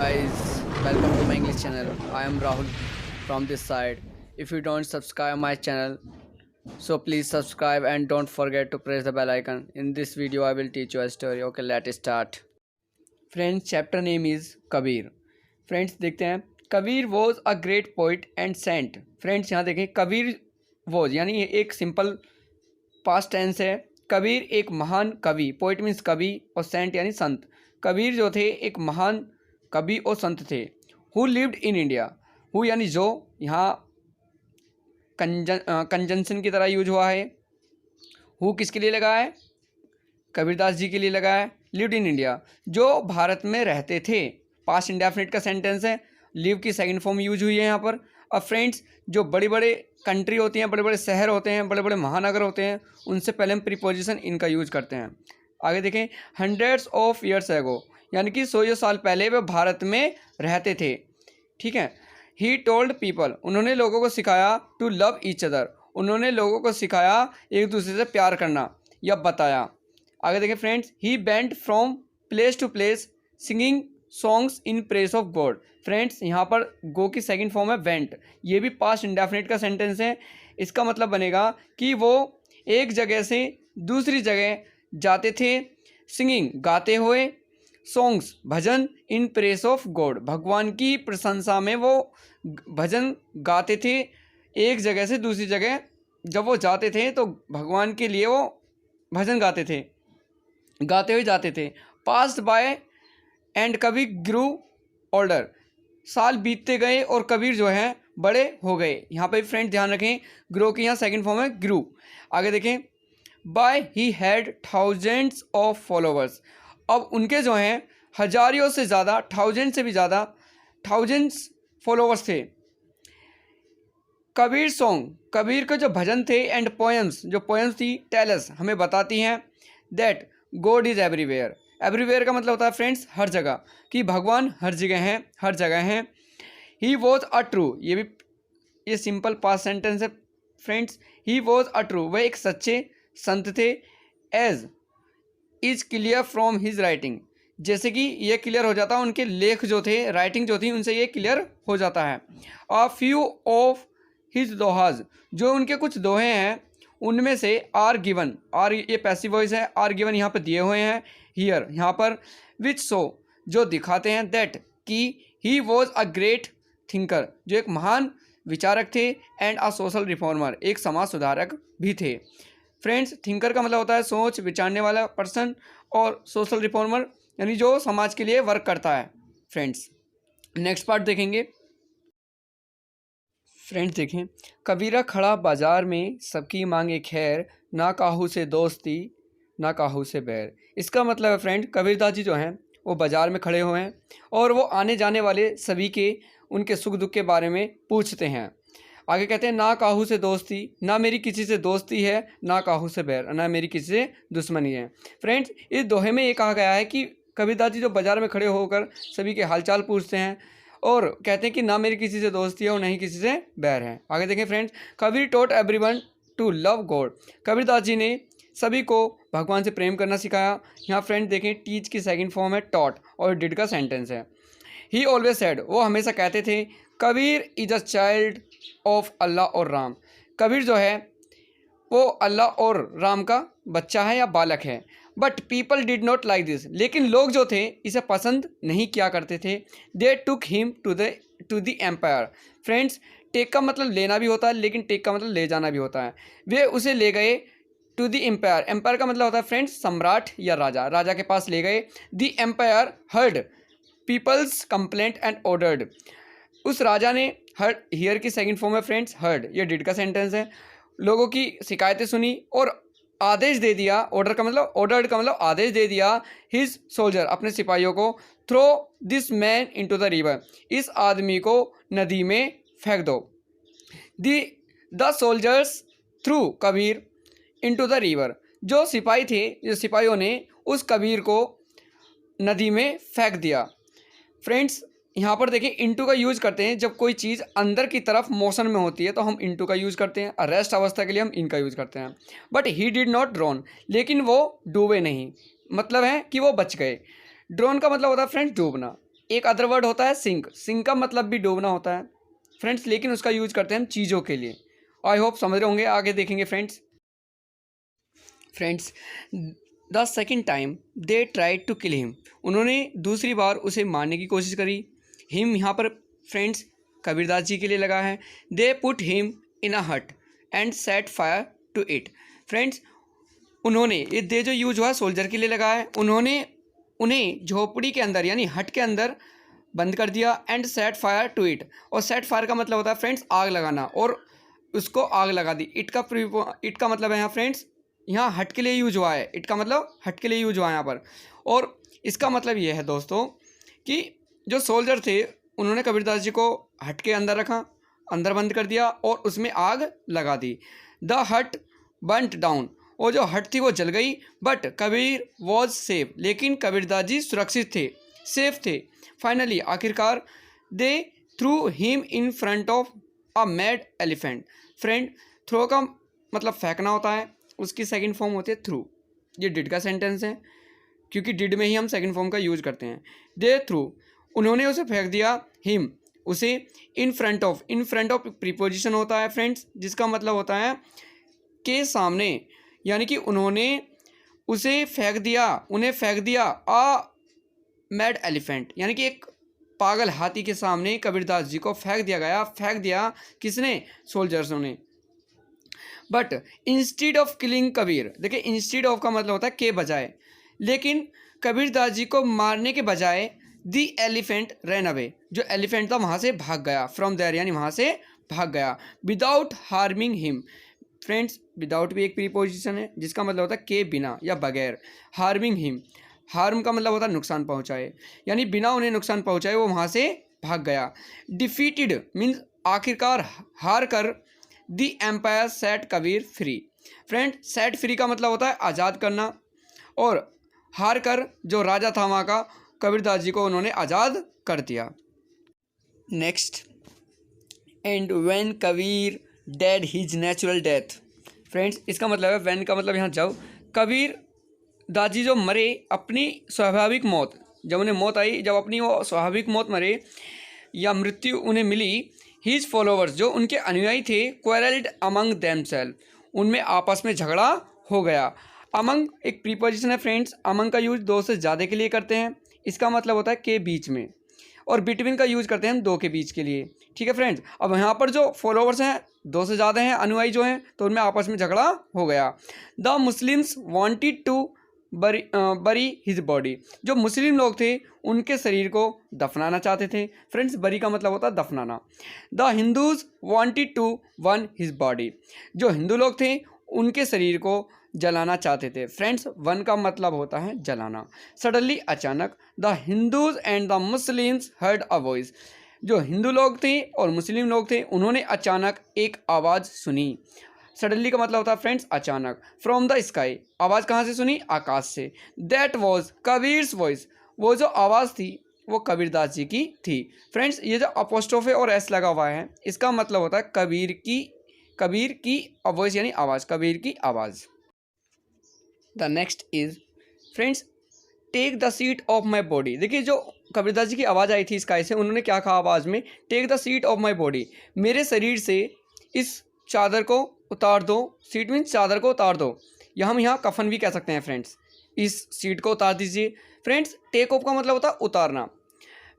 Guys, welcome to my English channel. I am Rahul from this side. If you don't subscribe my channel, so please subscribe and don't forget to press the bell icon. In this video I will teach you a story. Okay, let's start. Friends, chapter name is Kabir. Friends, देखते हैं. Kabir was a great poet and saint. Friends, यहाँ देखें Kabir was यानी एक simple past tense है. कबीर एक महान कवि, पोइट मीन्स कवि, और सेंट यानी संत. कबीर जो थे एक महान कवि और संत थे. Who lived in India. Who यानी जो, यहाँ कंजंक्शन की तरह यूज हुआ है. हु किसके लिए लगा है? कबीरदास जी के लिए लगा है. लिव्ड इन इंडिया, जो भारत में रहते थे. पास्ट इंडेफिनिट का सेंटेंस है. लिव की सेकंड फॉर्म यूज हुई है यहाँ पर. अब फ्रेंड्स, जो बड़े बड़े कंट्री होती हैं, बड़े बड़े शहर होते हैं, बड़े बड़े महानगर होते हैं, उनसे पहले हम प्रीपोजिशन इनका यूज करते हैं. आगे देखें. हंड्रेड्स ऑफ ईयर्स एगो, यानी कि 100 साल पहले वे भारत में रहते थे. ठीक है. ही टोल्ड पीपल, उन्होंने लोगों को सिखाया. टू लव ईच अदर, उन्होंने लोगों को सिखाया एक दूसरे से प्यार करना या बताया. आगे देखें friends. He went from place to place singing songs in praise of God. Friends, यहाँ पर गो की सेकंड फॉर्म है वेंट. ये भी पास्ट इंडेफिनिट का सेंटेंस है. इसका मतलब बनेगा कि वो एक जगह से दूसरी जगह जाते थे. सिंगिंग गाते हुए, songs bhajan, in praise of God भगवान की प्रशंसा में वो भजन गाते थे. एक जगह से दूसरी जगह जब वो जाते थे तो भगवान के लिए वो भजन गाते थे, गाते हुए जाते थे. Passed by and Kabir grew older, साल बीतते गए और कबीर जो है बड़े हो गए. यहाँ पे फ्रेंड ध्यान रखें, ग्रो की यहाँ सेकंड फॉर्म है ग्रू. आगे देखें. By he had thousands of followers, अब उनके जो हैं हजारियों से ज़्यादा, थाउजेंड से भी ज़्यादा, थाउजेंड्स फॉलोवर्स थे. कबीर सॉन्ग, कबीर के जो भजन थे, एंड पोएम्स, जो पोएम्स थी, टेलस हमें बताती हैं that God is everywhere. Everywhere का मतलब होता है फ्रेंड्स हर जगह, कि भगवान हर जगह हैं, हर जगह हैं. ही वॉज अ ट्रू, ये सिंपल पास्ट सेंटेंस है friends. He was a true, वह एक सच्चे संत थे. As is clear from his writing, जैसे कि ये क्लियर हो जाता है, उनके लेख जो थे, राइटिंग जो थी, उनसे ये क्लियर हो जाता है. अ फ्यू ऑफ हिज दोहाज, जो उनके कुछ दोहे हैं उनमें से आर गिवन, आर ये पैसिव वॉइस है, आर गिवन यहाँ पर दिए हुए हैं. हियर यहाँ पर विच शो, जो दिखाते हैं दैट कि ही वॉज अ ग्रेट थिंकर, जो एक महान विचारक थे. एंड अ सोशल रिफॉर्मर, एक समाज सुधारक भी थे. फ्रेंड्स, थिंकर का मतलब होता है सोच विचारने वाला पर्सन, और सोशल रिफॉर्मर यानी जो समाज के लिए वर्क करता है. फ्रेंड्स, नेक्स्ट पार्ट देखेंगे. फ्रेंड्स देखें. कबीरा खड़ा बाजार में, सबकी मांगे खैर, ना काहू से दोस्ती ना काहू से बैर. इसका मतलब है फ्रेंड, कबीरदास जी जो हैं वो बाज़ार में खड़े हुए हैं और वो आने जाने वाले सभी के उनके सुख दुख के बारे में पूछते हैं. आगे कहते हैं ना काहू से दोस्ती, ना मेरी किसी से दोस्ती है, ना काहू से बैर, ना मेरी किसी से दुश्मनी है. फ्रेंड्स, इस दोहे में ये कहा गया है कि कबीरदास जी जो बाज़ार में खड़े होकर सभी के हालचाल पूछते हैं और कहते हैं कि ना मेरी किसी से दोस्ती है और ना ही किसी से बैर है. आगे देखें friends. Kabir taught everyone to love God, Kabirdas ji ने सभी को भगवान से प्रेम करना सिखाया. यहाँ फ्रेंड देखें, टीच की सेकंड फॉर्म है टॉट और डिड का सेंटेंस है. ही ऑलवेज सेड, वो हमेशा कहते थे, Kabir is a child of Allah और राम, कबीर जो है वो अल्लाह और राम का बच्चा है या बालक है. But people did not like this, लेकिन लोग जो थे इसे पसंद नहीं किया करते थे. They took him to the empire. Friends, take का मतलब लेना भी होता है, लेकिन टेक का मतलब ले जाना भी होता है. वे उसे ले गए टू द एम्पायर, एम्पायर का मतलब होता है फ्रेंड्स सम्राट या राजा, राजा के पास ले गए. The empire heard people's complaint and ordered, उस राजा ने हर्ड, हियर की सेकंड फॉर्म है फ्रेंड्स हर्ड, ये डिड का सेंटेंस है. लोगों की शिकायतें सुनी और आदेश दे दिया. ऑर्डर का मतलब, ऑर्डर्ड का मतलब आदेश दे दिया. हिज सोल्जर, अपने सिपाहियों को. Throw this man into the river, इस आदमी को नदी में फेंक दो. The soldiers threw Kabir into the river, जो सिपाही थे, जो सिपाहियों ने उस कबीर को नदी में फेंक दिया. फ्रेंड्स, यहाँ पर देखिए इनटू का यूज़ करते हैं जब कोई चीज़ अंदर की तरफ मोशन में होती है तो हम इनटू का यूज़ करते हैं. रेस्ट अवस्था के लिए हम इनका यूज़ करते हैं. But he did not drone, लेकिन वो डूबे नहीं, मतलब है कि वो बच गए. ड्रोन का मतलब होता है फ्रेंड्स डूबना. एक अदर वर्ड होता है सिंक, सिंक का मतलब भी डूबना होता है फ्रेंड्स, लेकिन उसका यूज करते हैं हम चीज़ों के लिए। आई होप समझ रहे होंगे, आगे देखेंगे friends. The second time they tried to kill him, उन्होंने दूसरी बार उसे मारने की कोशिश करी। हिम यहाँ पर फ्रेंड्स कबीरदास जी के लिए लगा है। They put him in a hut and set fire to it. Friends उन्होंने, ये दे जो यूज हुआ सोल्जर के लिए लगा है, उन्होंने उन्हें झोपड़ी के अंदर यानी हट के अंदर बंद कर दिया। And set fire to it, और सेट फायर का मतलब होता है फ्रेंड्स आग लगाना, और उसको आग लगा दी। इट का मतलब है यहाँ फ्रेंड्स, यहाँ हट के लिए यूज हुआ है, इट का मतलब हट के लिए यूज हुआ है यहाँ पर। और इसका मतलब ये है दोस्तों कि जो सोल्जर थे उन्होंने कबीरदास जी को हट के अंदर रखा, अंदर बंद कर दिया और उसमें आग लगा दी। द हट बर्न्ट डाउन, और जो हट थी वो जल गई। बट कबीर वॉज सेफ, लेकिन कबीरदास जी सुरक्षित थे, सेफ थे। फाइनली आखिरकार they threw him in front of a mad elephant. Friend throw का मतलब फेंकना होता है, उसकी सेकंड फॉर्म होती है थ्रू। ये डिड का सेंटेंस है, क्योंकि डिड में ही हम सेकंड फॉर्म का यूज करते हैं। दे थ्रू, उन्होंने उसे फेंक दिया, हिम उसे, इन फ्रंट ऑफ प्रीपोजिशन होता है फ्रेंड्स, जिसका मतलब होता है के सामने, यानी कि उन्होंने उसे फेंक दिया, उन्हें फेंक दिया अ मैड एलिफेंट, यानी कि एक पागल हाथी के सामने कबीरदास जी को फेंक दिया गया। फेंक दिया किसने? सोल्जर्सों ने। But instead of killing Kabir, देखिए इंस्टीड ऑफ का मतलब होता है के बजाय, लेकिन कबीरदास जी को मारने के बजाय दी एलिफेंट रैन अवे, जो एलिफेंट था वहाँ से भाग गया। फ्रॉम देयर यानी वहाँ से भाग गया। Without harming him, friends without भी एक प्रीपोजिशन है जिसका मतलब होता है के बिना या बगैर। हार्मिंग हिम, हार्म का मतलब होता है नुकसान पहुँचाए, यानी बिना उन्हें नुकसान पहुँचाए वो वहाँ से भाग गया। डिफीटेड मीन्स आखिरकार हार कर, the empire set Kabir free. Friend set free का मतलब होता है आज़ाद करना, और हार कर जो राजा था वहाँ का, कबीरदास जी को उन्होंने आज़ाद कर दिया। Next, and when Kabir dead his natural death. Friends इसका मतलब है व्हेन का मतलब यहाँ जब कबीर दास जी जो मरे अपनी स्वाभाविक मौत, जब उन्हें मौत आई, जब अपनी वो स्वाभाविक मौत मरे या मृत्यु उन्हें मिली, हिज फॉलोवर्स जो उनके अनुयायी थे, क्वेरल्ड अमंग देमसेल्फ, उनमें आपस में झगड़ा हो गया। अमंग एक प्रीपोजिशन है फ्रेंड्स, अमंग का यूज दो से ज़्यादा के लिए करते हैं, इसका मतलब होता है के बीच में, और बिटवीन का यूज करते हैं हम दो के बीच के लिए। ठीक है फ्रेंड्स, अब यहाँ पर जो फॉलोवर्स हैं दो से ज़्यादा हैं, अनुयायी जो हैं, तो उनमें आपस में झगड़ा हो गया। The Muslims wanted to bury his body, जो मुस्लिम लोग थे उनके शरीर को दफनाना चाहते थे। फ्रेंड्स बरी का मतलब होता है दफनाना। The Hindus wanted to burn his body, जो हिंदू लोग थे उनके शरीर को जलाना चाहते थे। फ्रेंड्स वन का मतलब होता है जलाना। सडनली अचानक, the Hindus and the Muslims heard a voice, जो हिंदू लोग थे और मुस्लिम लोग थे उन्होंने अचानक एक आवाज़ सुनी। सडनली का मतलब होता है फ्रेंड्स अचानक। फ्रॉम द स्काई, आवाज़ कहाँ से सुनी? आकाश से। दैट वॉज कबीर्स वॉइस, वो जो आवाज़ थी वो कबीरदास जी की थी। फ्रेंड्स ये जो अपोस्ट्रोफे और एस लगा हुआ है इसका मतलब होता है कबीर की वॉइस यानी आवाज़, कबीर की आवाज़। The next is friends take the seat of my body. देखिए जो कबीरदास जी की आवाज़ आई थी स्काई से, उन्होंने क्या कहा आवाज़ में? Take the seat of my body, मेरे शरीर से इस चादर को उतार दो। सीट मीन्स चादर को उतार दो, या हम यहाँ कफन भी कह सकते हैं फ्रेंड्स। इस सीट को उतार दीजिए। फ्रेंड्स टेक ऑफ का मतलब होता है उतारना।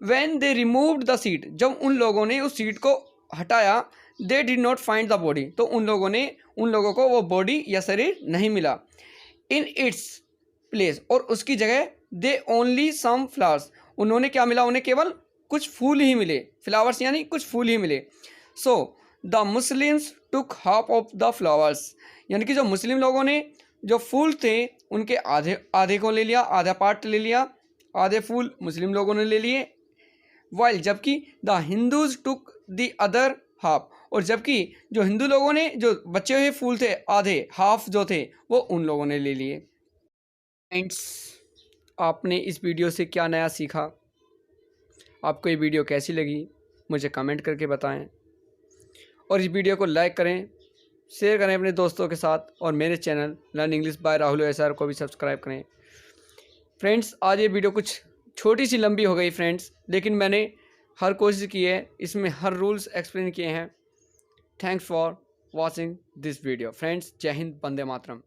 When they removed the seat, जब उन लोगों ने उस सीट को हटाया, they did not find the body, तो उन लोगों को वो बॉडी या शरीर नहीं मिला। इन इट्स प्लेस, और उसकी जगह दे ओनली सम फ्लावर्स, उन्होंने क्या मिला? उन्हें केवल कुछ फूल ही मिले। फ्लावर्स यानी कुछ फूल ही मिले। So the Muslims took half of the flowers, यानी कि जो मुस्लिम लोगों ने जो फूल थे उनके आधे को ले लिया, आधा पार्ट ले लिया, आधे फूल मुस्लिम लोगों ने ले लिए। वाइल, जबकि the Hindus took the other half, और जबकि जो हिंदू लोगों ने जो बचे हुए फूल थे आधे हाफ जो थे वो उन लोगों ने ले लिए। फ्रेंड्स आपने इस वीडियो से क्या नया सीखा? आपको ये वीडियो कैसी लगी मुझे कमेंट करके बताएं, और इस वीडियो को लाइक करें, शेयर करें अपने दोस्तों के साथ, और मेरे channel learn English by Rahul SR को भी सब्सक्राइब करें। फ्रेंड्स आज ये वीडियो कुछ छोटी सी लंबी हो गई फ्रेंड्स, लेकिन मैंने हर कोशिश की है, इसमें हर रूल्स एक्सप्लेन किए हैं। Thanks for watching this video friends. जय हिंद, वंदे मातरम।